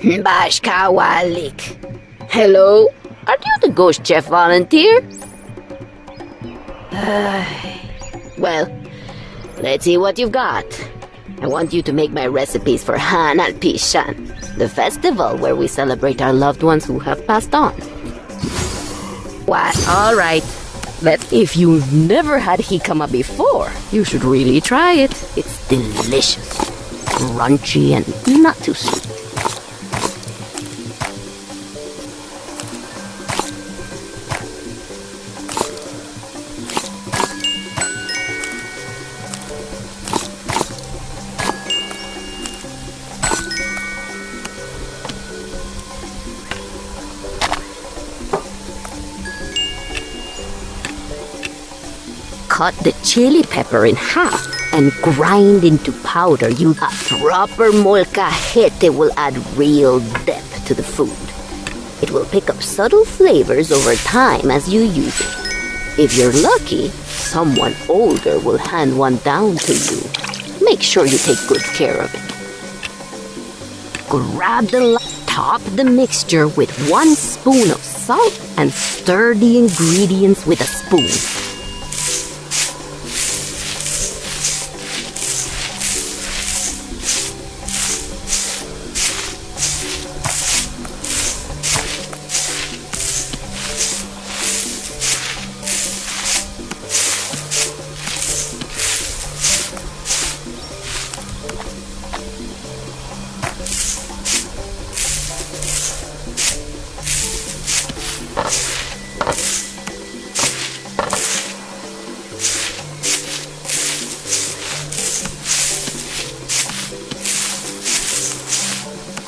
Bashkawalik. Hello? Are you the ghost chef volunteer? Well, let's see what you've got. I want you to make my recipes for Han al Pishan, the festival where we celebrate our loved ones who have passed on. What? All right. But if you've never had jicama before, you should really try it. It's delicious, crunchy, and not too sweet. Cut the chili pepper in half and grind into powder. A proper molcajete will add real depth to the food. It will pick up subtle flavors over time as you use it. If you're lucky, someone older will hand one down to you. Make sure you take good care of it. Top the mixture with 1 spoon of salt and stir the ingredients with a spoon.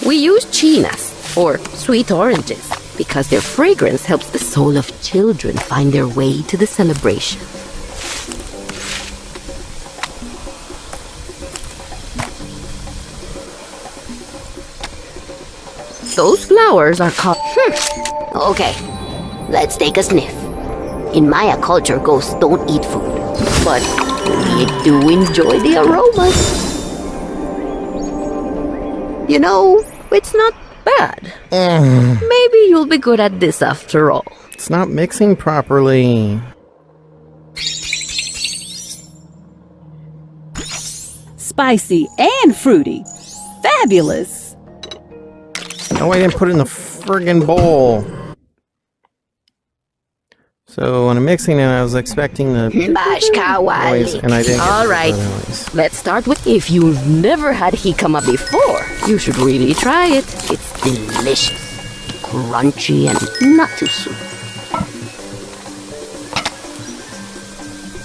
We use chinas, or sweet oranges, because their fragrance helps the soul of children find their way to the celebration. Those flowers are called... Okay, let's take a sniff. In Maya culture, ghosts don't eat food, but we do enjoy the aromas. You know, it's not bad. Maybe you'll be good at this after all. It's not mixing properly. Spicy and fruity. Fabulous. Oh, I didn't put it in the friggin' bowl. So when I'm mixing it, I was expecting the noise, and I didn't. All right, let's start with... If you've never had jicama before, you should really try it. It's delicious, crunchy, and not too sweet.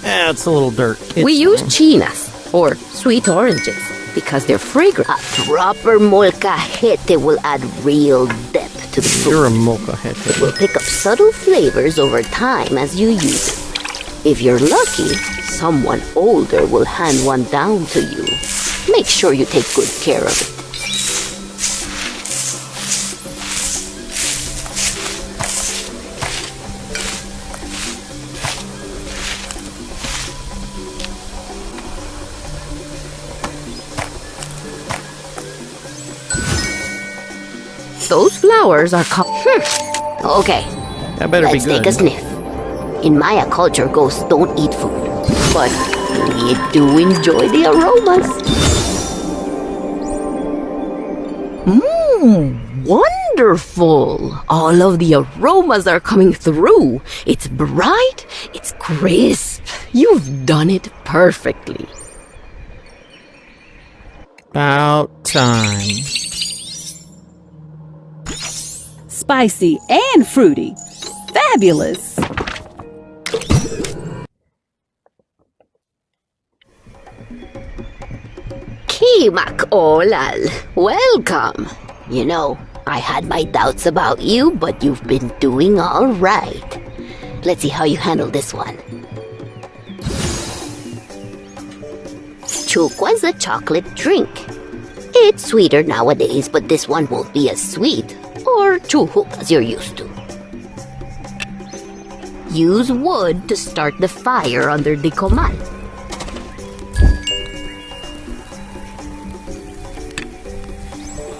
Yeah, it's a little dirt. We use chinas, or sweet oranges, because they're fragrant. A proper molcajete will add real depth to the food. You're a molcajete. It will pick up subtle flavors over time as you use it. If you're lucky, someone older will hand one down to you. Make sure you take good care of it. Those flowers are called... Okay, that better let's be good. Take a sniff. In Maya culture, ghosts don't eat food, but we do enjoy the aromas. Wonderful! All of the aromas are coming through. It's bright, it's crisp. You've done it perfectly. About time. Spicy and fruity. Fabulous. Kimak Olal, welcome. You know, I had my doubts about you, but you've been doing all right. Let's see how you handle this one. Chuckwa is a chocolate drink. It's sweeter nowadays, but this one won't be as sweet, or chuhuk as you're used to. Use wood to start the fire under the comal.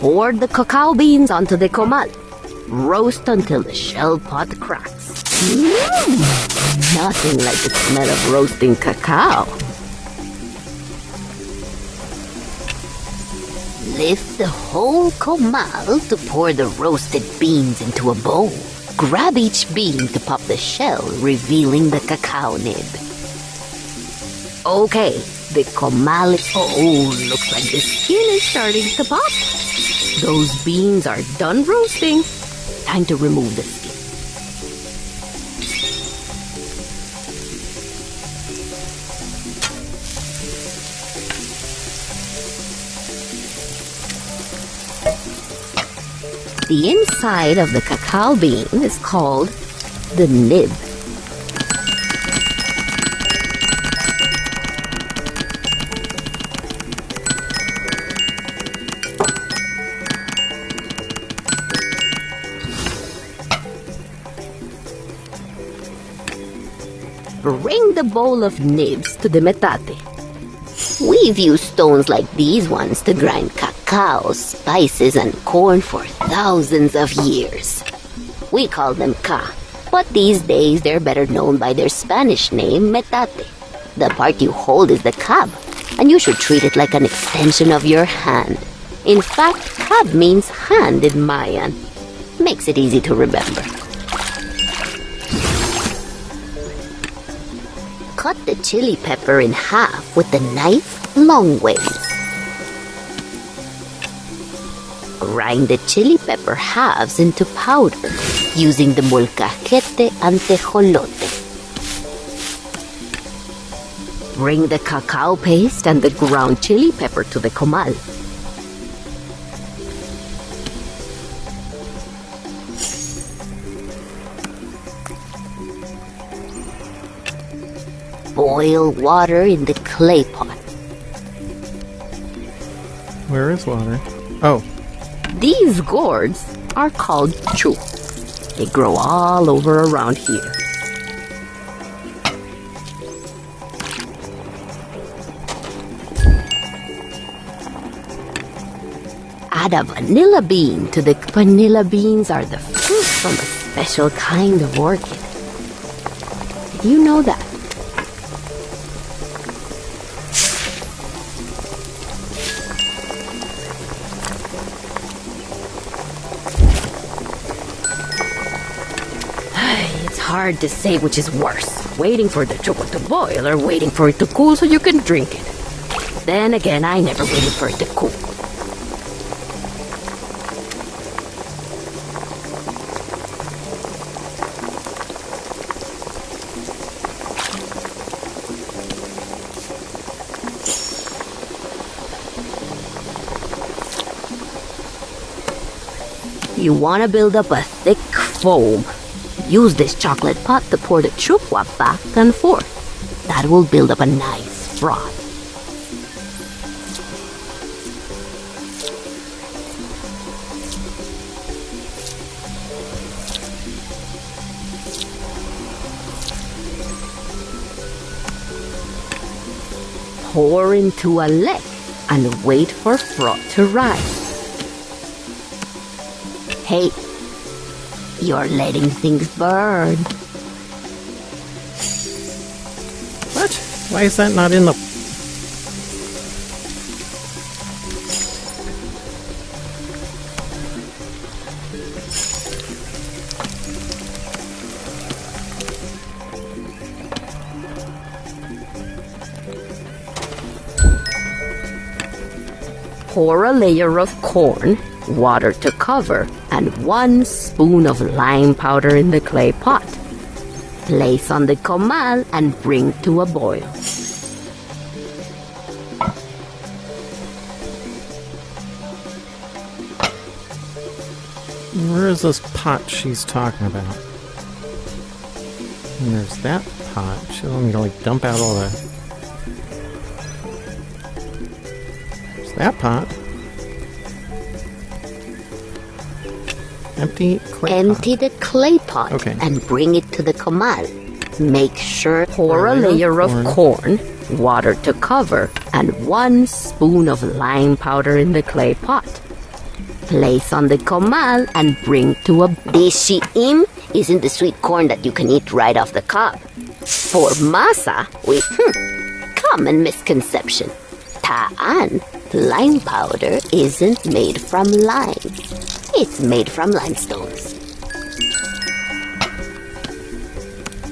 Pour the cacao beans onto the comal. Roast until the shell pot cracks. Nothing like the smell of roasting cacao. Lift the whole comal to pour the roasted beans into a bowl. Grab each bean to pop the shell, revealing the cacao nib. Okay, the comal is... Oh, looks like the skin is starting to pop. Those beans are done roasting. Time to remove the skin. The inside of the cacao bean is called the nib. Bring the bowl of nibs to the metate. We've used stones like these ones to grind cacao, spices, and corn for thousands of years. We call them ca, but these days they're better known by their Spanish name, metate. The part you hold is the cab, and you should treat it like an extension of your hand. In fact, cab means hand in Mayan. Makes it easy to remember. Cut the chili pepper in half with the knife long ways. Grind the chili pepper halves into powder using the molcajete and tejolote. Bring the cacao paste and the ground chili pepper to the comal. Boil water in the clay pot. Where is water? Oh. These gourds are called chu. They grow all over around here. Add a vanilla bean to the... Vanilla beans are the fruit from a special kind of orchid. Did you know that? Hard to say which is worse, waiting for the chuckwa to boil or waiting for it to cool so you can drink it. Then again, I never waited for it to cool. You want to build up a thick foam. Use this chocolate pot to pour the chuckwa back and forth. That will build up a nice froth. Pour into a lick and wait for froth to rise. Hey, you're letting things burn. What? Why is that not in the... Pour a layer of corn, water to cover, and 1 spoon of lime powder in the clay pot. Place on the comal and bring to a boil. Where is this pot she's talking about? And there's that pot. She want me to like dump out all the... There's that pot. Empty clay Empty the clay pot Okay. and bring it to the comal. Make sure pour a layer of corn, water to cover, and 1 spoon of lime powder in the clay pot. Place on the comal and bring to a... Deshi'im isn't the sweet corn that you can eat right off the cob. For masa, common misconception. Ta'an, lime powder, isn't made from lime. It's made from limestones.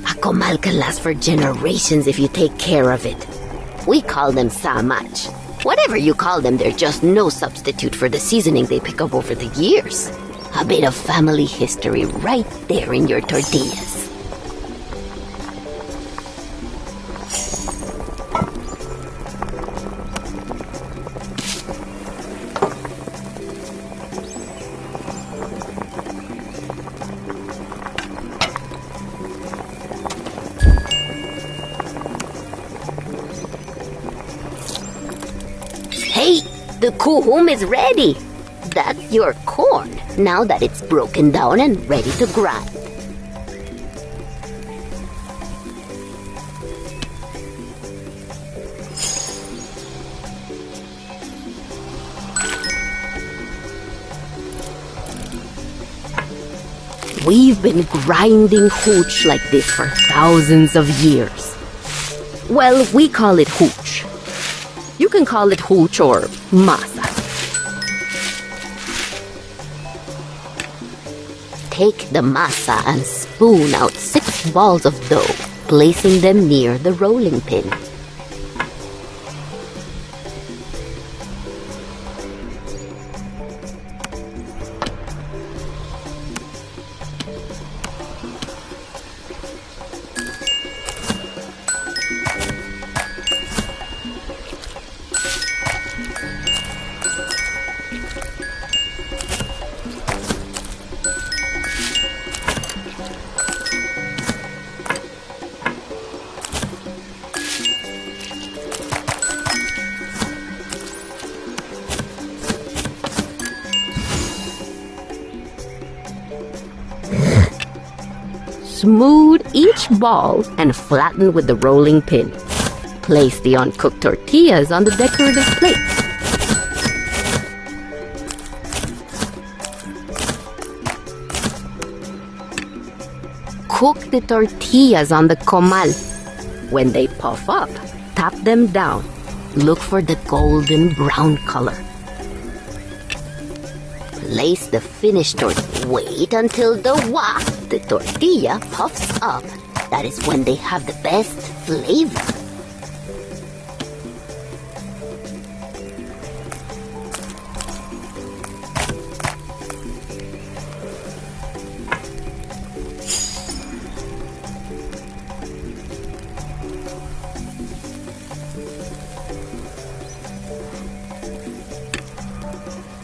A comal can last for generations if you take care of it. We call them samach. Whatever you call them, they're just no substitute for the seasoning they pick up over the years. A bit of family history right there in your tortillas. Hey, the kuhum is ready. That's your corn, now that it's broken down and ready to grind. We've been grinding hooch like this for thousands of years. Well, we call it hooch. You can call it hooch or masa. Take the masa and spoon out 6 balls of dough, placing them near the rolling pin. Smooth each ball and flatten with the rolling pin. Place the uncooked tortillas on the decorative plates. Cook the tortillas on the comal. When they puff up, tap them down. Look for the golden brown color. Place the finished tortilla. Wait until the tortilla puffs up. That is when they have the best flavor.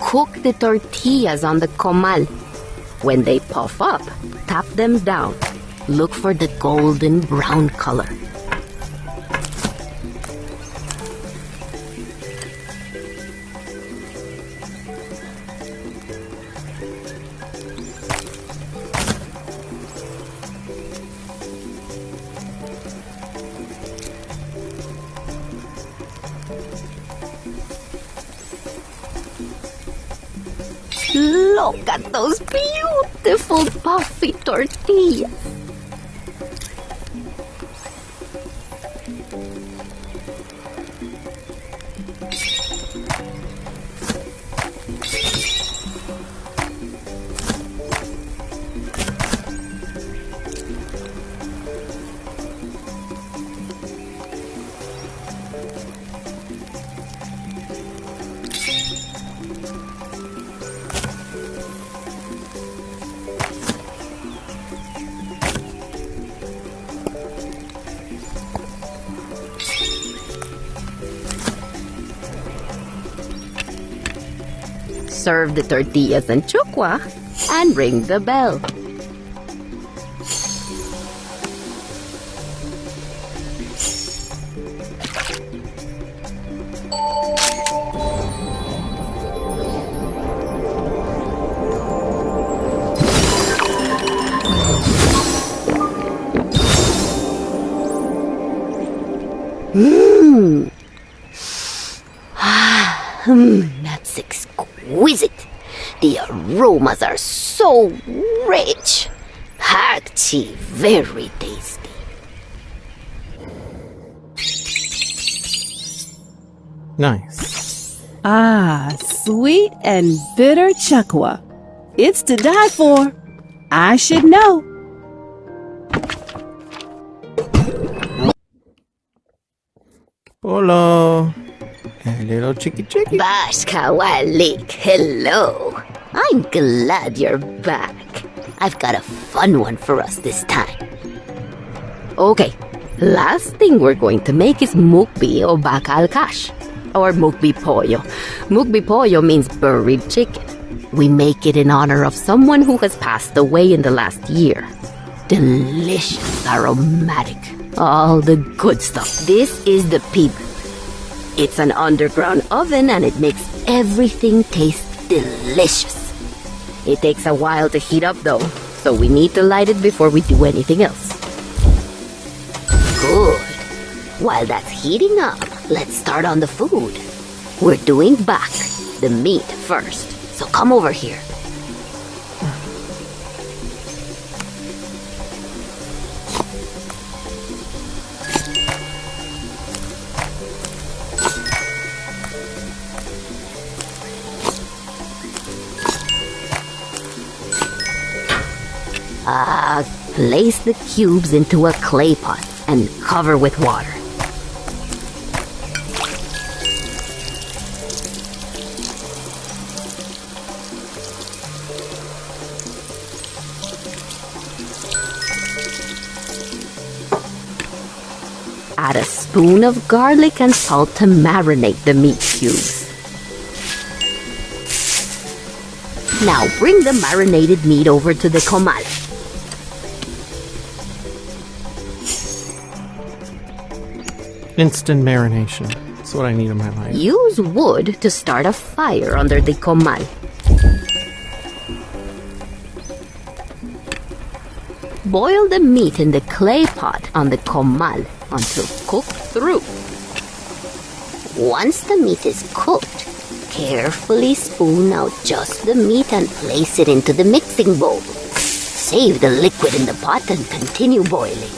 Cook the tortillas on the comal. When they puff up, tap them down. Look for the golden brown color. Look at those beautiful puffy tortillas. Serve the tortillas and chuckwa and ring the bell. That's exquisite. The aromas are so rich. Hearty, very tasty. Nice. Ah, sweet and bitter Chuckwa. It's to die for. I should know. Polo. Hello, chicky. Bashkawalik, hello. I'm glad you're back. I've got a fun one for us this time. Okay, last thing we're going to make is mukbi o bakal kash, or mukbi pollo. Mukbi pollo means buried chicken. We make it in honor of someone who has passed away in the last year. Delicious, aromatic, all the good stuff. This is the pib. It's an underground oven and it makes everything taste delicious. It takes a while to heat up though, so we need to light it before we do anything else. Good. While that's heating up, let's start on the food. We're doing bak, the meat first, so come over here. Place the cubes into a clay pot and cover with water. Add a spoon of garlic and salt to marinate the meat cubes. Now bring the marinated meat over to the comal. Instant marination. That's what I need in my life. Use wood to start a fire under the comal. Boil the meat in the clay pot on the comal until cooked through. Once the meat is cooked, carefully spoon out just the meat and place it into the mixing bowl. Save the liquid in the pot and continue boiling.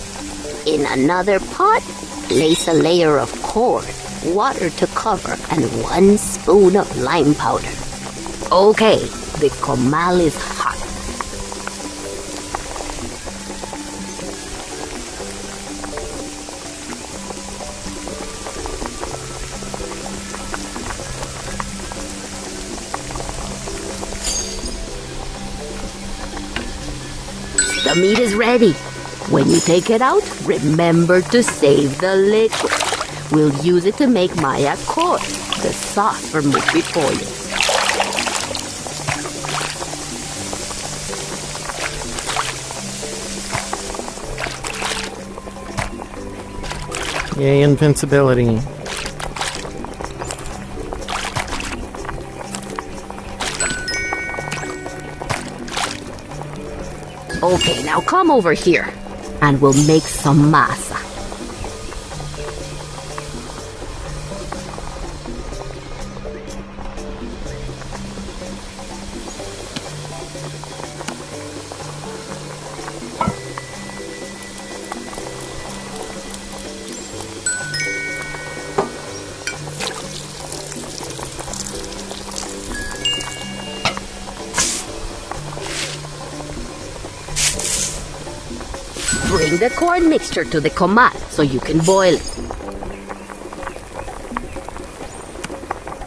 In another pot, place a layer of corn, water to cover, and 1 spoon of lime powder. Okay, the comal is hot. The meat is ready. When you take it out, remember to save the liquid. We'll use it to make maya kor, the sauce for mukbil pollo. Yay, invincibility. Okay, now come over here, and we'll make some masa. Bring the corn mixture to the comal so you can boil it.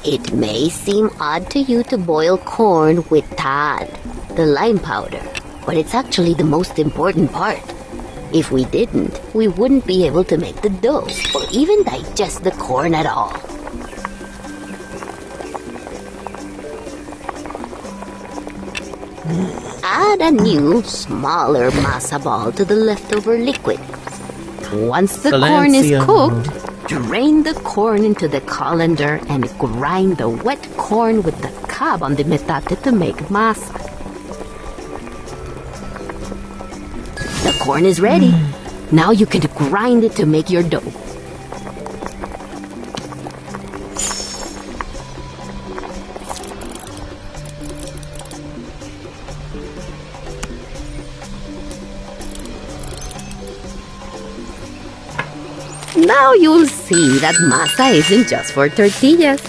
It may seem odd to you to boil corn with tad, the lime powder, but it's actually the most important part. If we didn't, we wouldn't be able to make the dough or even digest the corn at all. Add a new, smaller masa ball to the leftover liquid. Once the corn is cooked, drain the corn into the colander and grind the wet corn with the cab on the metate to make masa. The corn is ready. Now you can grind it to make your dough. Now you'll see that masa isn't just for tortillas.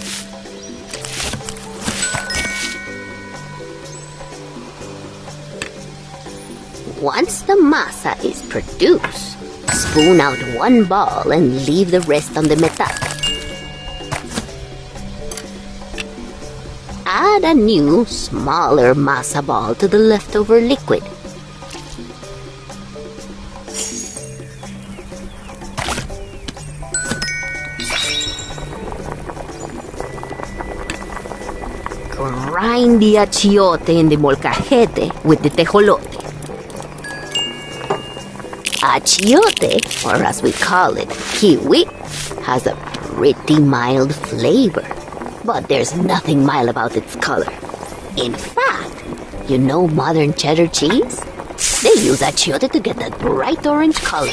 Once the masa is produced, spoon out one ball and leave the rest on the metal. Add a new, smaller masa ball to the leftover liquid. Grind the achiote and the molcajete with the tejolote. Achiote, or as we call it, kiwi, has a pretty mild flavor, but there's nothing mild about its color. In fact, you know modern cheddar cheese? They use achiote to get that bright orange color.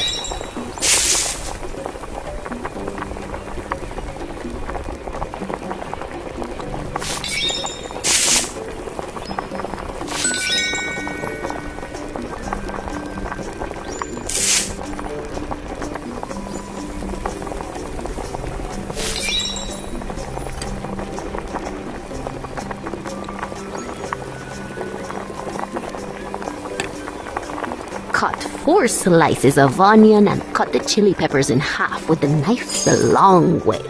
Cut 4 slices of onion and cut the chili peppers in half with the knife the long way.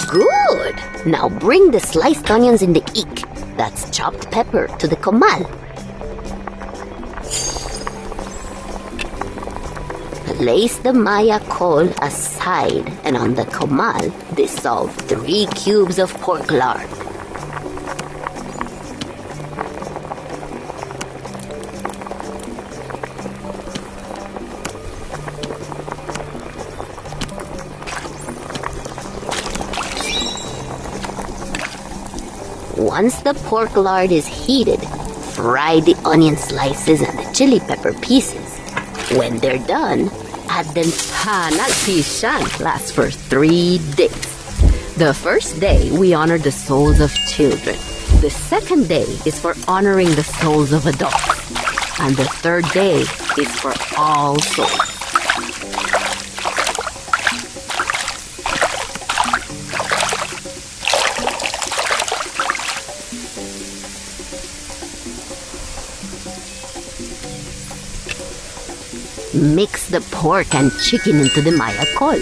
Good! Now bring the sliced onions in the ik, that's chopped pepper, to the comal. Place the maya col aside and on the comal, dissolve 3 cubes of pork lard. Once the pork lard is heated, fry the onion slices and the chili pepper pieces. When they're done, add them panagpishan. Lasts for 3 days. The first day, we honor the souls of children. The second day is for honoring the souls of adults. And the third day is for all souls. Mix the pork and chicken into the maya col.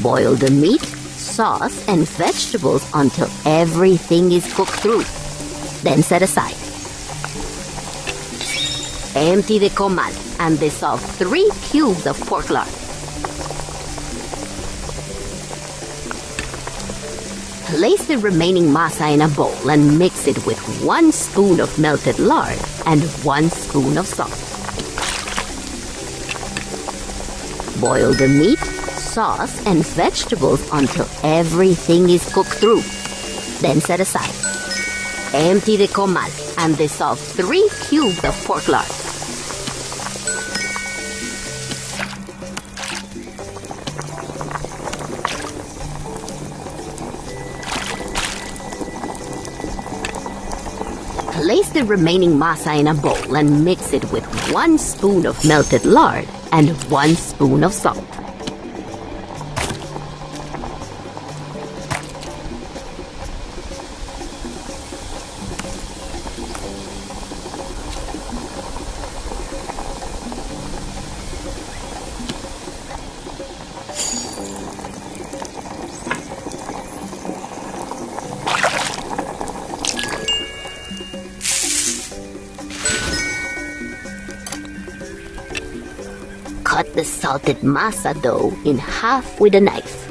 Boil the meat, sauce, and vegetables until everything is cooked through. Then set aside. Empty the comal and dissolve 3 cubes of pork lard. Place the remaining masa in a bowl and mix it with 1 spoon of melted lard and 1 spoon of salt. Boil the meat, sauce, and vegetables until everything is cooked through. Then set aside. Empty the comal and dissolve 3 cubes of pork lard. Place the remaining masa in a bowl and mix it with 1 spoon of melted lard and 1 spoon of salt. Cut the salted masa dough in half with a knife.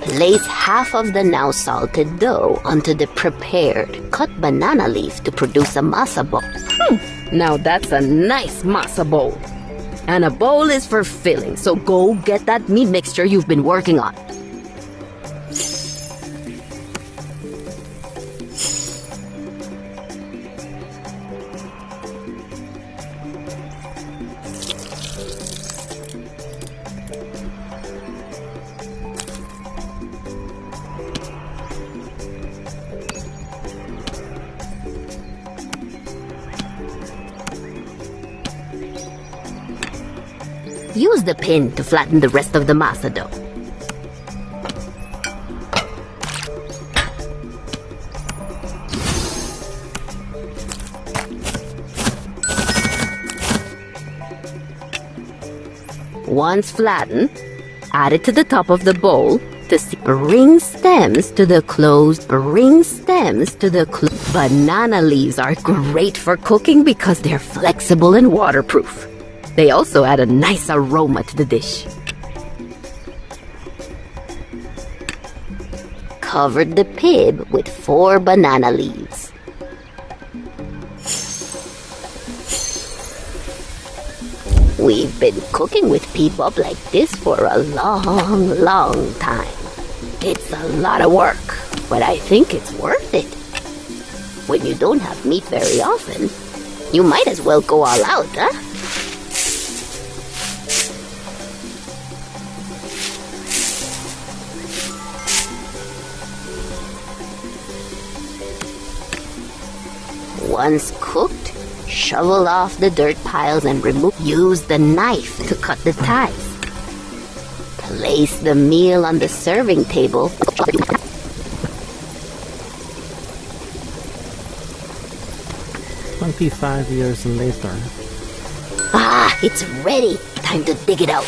Place half of the now salted dough onto the prepared cut banana leaf to produce a masa ball. Now that's a nice masa bowl. And a bowl is for filling, so go get that meat mixture you've been working on. Use the pin to flatten the rest of the masa dough. Once flattened, add it to the top of the bowl to bring stems to the closed. Banana leaves are great for cooking because they're flexible and waterproof. They also add a nice aroma to the dish. Covered the pib with 4 banana leaves. We've been cooking with pibab like this for a long time. It's a lot of work, but I think it's worth it. When you don't have meat very often, you might as well go all out, huh? Once cooked, shovel off the dirt piles and use the knife to cut the ties. Place the meal on the serving table. 25 years later. Ah, it's ready. Time to dig it out.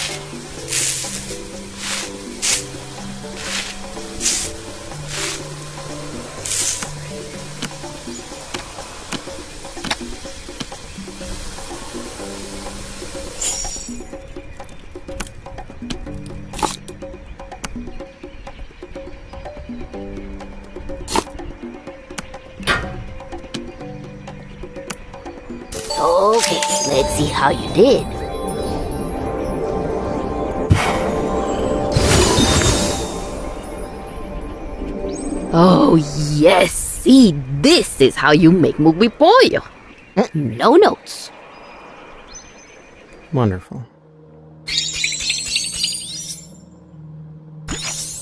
Okay, let's see how you did. Oh yes, see, this is how you make Mukbil Pollo. No notes. Wonderful.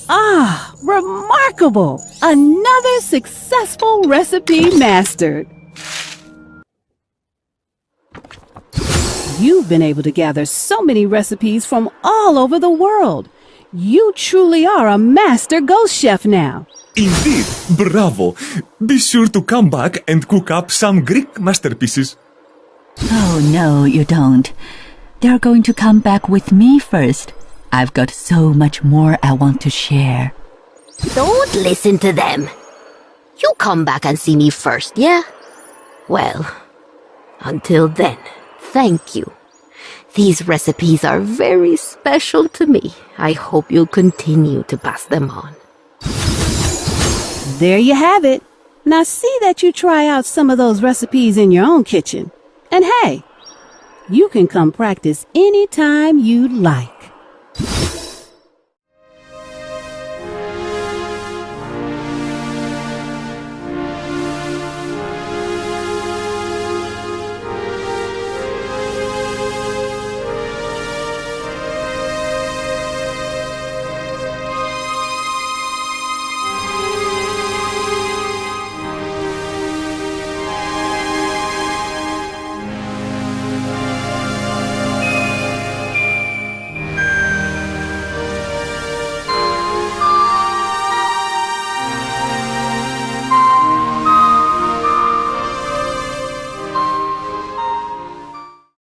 Ah, remarkable! Another successful recipe mastered. You've been able to gather so many recipes from all over the world. You truly are a master ghost chef now. Indeed, bravo. Be sure to come back and cook up some Greek masterpieces. Oh, no, you don't. They're going to come back with me first. I've got so much more I want to share. Don't listen to them. You come back and see me first, yeah? Well, until then, thank you. These recipes are very special to me. I hope you'll continue to pass them on. There you have it. Now see that you try out some of those recipes in your own kitchen. And hey, you can come practice anytime you'd like.